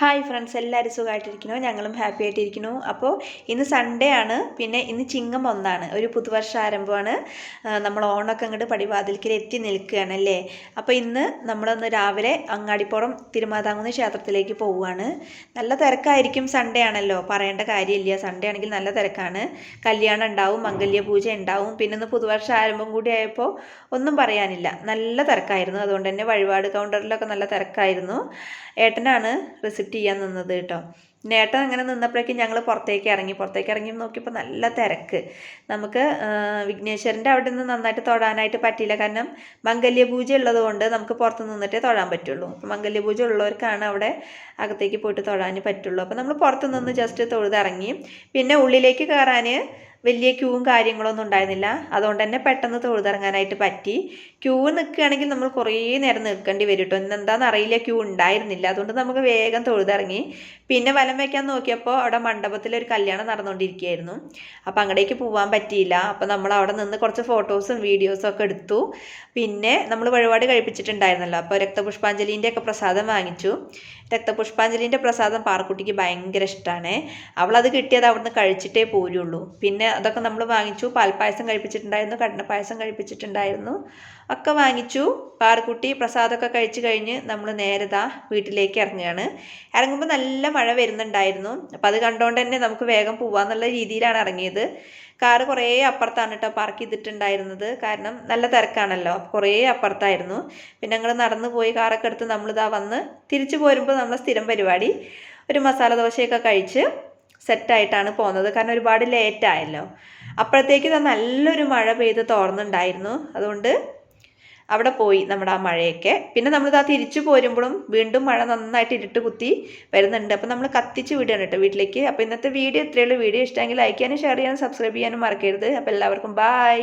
Hi friends, എല്ലാവരും സുഖമായിട്ടിരിക്കുന്നു. ഞങ്ങളും ഹാപ്പി ആയിട്ടിരിക്കുന്നു. അപ്പോൾ ഇന്ന് സൺഡേ ആണ്, പിന്നെ ഇന്ന് ചിങ്ങം 1 ഒരു പുതുവർഷ ആരംഭമാണ്. നമ്മൾ ഓണമൊക്കെ അങ്ങോട്ട് പടിവാതിൽക്കൽ എത്തി നിൽക്കുകയാണ് അല്ലേ. അപ്പോൾ ഇന്ന് നമ്മളൊന്ന് രാവിലെ അങ്ങാടിപ്പുറം തിരുമാതാംകുന്ന് ക്ഷേത്രത്തിലേക്ക് പോവുകയാണ്. നല്ല തിരക്കായിരിക്കും, സൺഡേ ആണല്ലോ, പറയേണ്ട കാര്യമില്ല. സൺഡേ ആണെങ്കിൽ നല്ല തിരക്കാണ്. കല്യാണം ഉണ്ടാവും, മംഗല്യ പൂജ ഉണ്ടാവും, പിന്നെ ഇന്ന് പുതുവർഷ ആരംഭം കൂടി ആയപ്പോൾ ഒന്നും പറയാനില്ല, നല്ല തിരക്കായിരുന്നു. അതുകൊണ്ട് തന്നെ വഴിപാട് കൗണ്ടറിലൊക്കെ നല്ല തിരക്കായിരുന്നു. ഏട്ടനാണ് റിസിപ്റ്റ് ചെയ്യാൻ നിന്നത് കേട്ടോ. നേട്ടം അങ്ങനെ നിന്നപ്പോഴേക്കും ഞങ്ങൾ പുറത്തേക്ക് ഇറങ്ങി നോക്കിയപ്പോൾ നല്ല തിരക്ക്. നമുക്ക് വിഘ്നേശ്വരൻ്റെ അവിടെ നിന്ന് നന്നായിട്ട് തൊഴാനായിട്ട് പറ്റിയില്ല, കാരണം മംഗല്യപൂജ ഉള്ളത് കൊണ്ട് നമുക്ക് പുറത്ത് നിന്നിട്ടേ തൊഴാൻ പറ്റുള്ളൂ. അപ്പോൾ മംഗല്യപൂജ ഉള്ളവർക്കാണ് അവിടെ അകത്തേക്ക് പോയിട്ട് തൊഴാൻ പറ്റുള്ളൂ. അപ്പോൾ നമ്മൾ പുറത്ത് നിന്ന് ജസ്റ്റ് തൊഴുതിറങ്ങി. പിന്നെ ഉള്ളിലേക്ക് കയറാൻ വലിയ ക്യൂവും കാര്യങ്ങളൊന്നും ഉണ്ടായിരുന്നില്ല, അതുകൊണ്ട് തന്നെ പെട്ടെന്ന് തൊഴുതിറങ്ങാനായിട്ട് പറ്റി. ക്യൂ നിൽക്കുകയാണെങ്കിൽ നമ്മൾ കുറേ നേരം നിൽക്കേണ്ടി വരും കേട്ടോ. ഇന്നെന്താണെന്ന് അറിയില്ല, ക്യൂ ഉണ്ടായിരുന്നില്ല, അതുകൊണ്ട് നമുക്ക് വേഗം തൊഴുതിറങ്ങി. പിന്നെ വലം വയ്ക്കാൻ നോക്കിയപ്പോൾ അവിടെ മണ്ഡപത്തിലൊരു കല്യാണം നടന്നുകൊണ്ടിരിക്കുകയായിരുന്നു. അപ്പോൾ അങ്ങടേക്ക് പോകാൻ പറ്റിയില്ല. അപ്പോൾ നമ്മൾ അവിടെ നിന്ന് കുറച്ച് ഫോട്ടോസും വീഡിയോസും ഒക്കെ എടുത്തു. പിന്നെ നമ്മൾ വഴിപാട് കഴിപ്പിച്ചിട്ടുണ്ടായിരുന്നല്ലോ, അപ്പോൾ രക്തപുഷ്പാഞ്ജലിൻ്റെ ഒക്കെ പ്രസാദം വാങ്ങിച്ചു. രക്തപുഷ്പാഞ്ജലിൻ്റെ പ്രസാദം പാറക്കുട്ടിക്ക് ഭയങ്കര ഇഷ്ടമാണ്. അവളത് കിട്ടിയത് അവിടുന്ന് കഴിച്ചിട്ടേ പോരുള്ളൂ. പിന്നെ അതൊക്കെ നമ്മൾ വാങ്ങിച്ചു. പാൽപ്പായസം കഴിപ്പിച്ചിട്ടുണ്ടായിരുന്നു, കടലപ്പായസം കഴിപ്പിച്ചിട്ടുണ്ടായിരുന്നു, ഒക്കെ വാങ്ങിച്ചു. പാറക്കുട്ടി പ്രസാദമൊക്കെ കഴിച്ച് കഴിഞ്ഞ് നമ്മൾ നേരതാ വീട്ടിലേക്ക് ഇറങ്ങുകയാണ്. ഇറങ്ങുമ്പോൾ നല്ല മഴ വരുന്നുണ്ടായിരുന്നു. അപ്പം അത് കണ്ടുകൊണ്ട് തന്നെ നമുക്ക് വേഗം പോവാന്നുള്ള രീതിയിലാണ് ഇറങ്ങിയത്. കാറ് കുറേ അപ്പുറത്താണ് കേട്ടോ പാർക്ക് ചെയ്തിട്ടുണ്ടായിരുന്നത്, കാരണം നല്ല തിരക്കാണല്ലോ. കുറേ അപ്പുറത്തായിരുന്നു. പിന്നെ ഞങ്ങൾ നടന്നു പോയി കാറൊക്കെ എടുത്ത് നമ്മളിതാ വന്ന് തിരിച്ചു പോരുമ്പോൾ നമ്മളെ സ്ഥിരം പരിപാടി ഒരു മസാല ദോശയൊക്കെ കഴിച്ച് സെറ്റായിട്ടാണ് പോകുന്നത്, കാരണം ഒരുപാട് ലേറ്റായല്ലോ. അപ്പോഴത്തേക്ക് നല്ലൊരു മഴ പെയ്ത് തോർന്നുണ്ടായിരുന്നു. അതുകൊണ്ട് അവിടെ പോയി നമ്മുടെ ആ മഴയൊക്കെ. പിന്നെ നമ്മളിതാ തിരിച്ചു പോരുമ്പോഴും വീണ്ടും മഴ നന്നായിട്ട് ഇരുട്ട് കുത്തി വരുന്നുണ്ട്. അപ്പോൾ നമ്മൾ കത്തിച്ച് വിടുകയാണ് കേട്ടോ വീട്ടിലേക്ക്. അപ്പോൾ ഇന്നത്തെ വീഡിയോ ഇത്രയേ ഉള്ളൂ. വീഡിയോ ഇഷ്ടമെങ്കിൽ ലൈക്ക് ചെയ്യാനും ഷെയർ ചെയ്യാനും സബ്സ്ക്രൈബ് ചെയ്യാനും മറക്കരുത്. അപ്പോൾ എല്ലാവർക്കും ബായ്.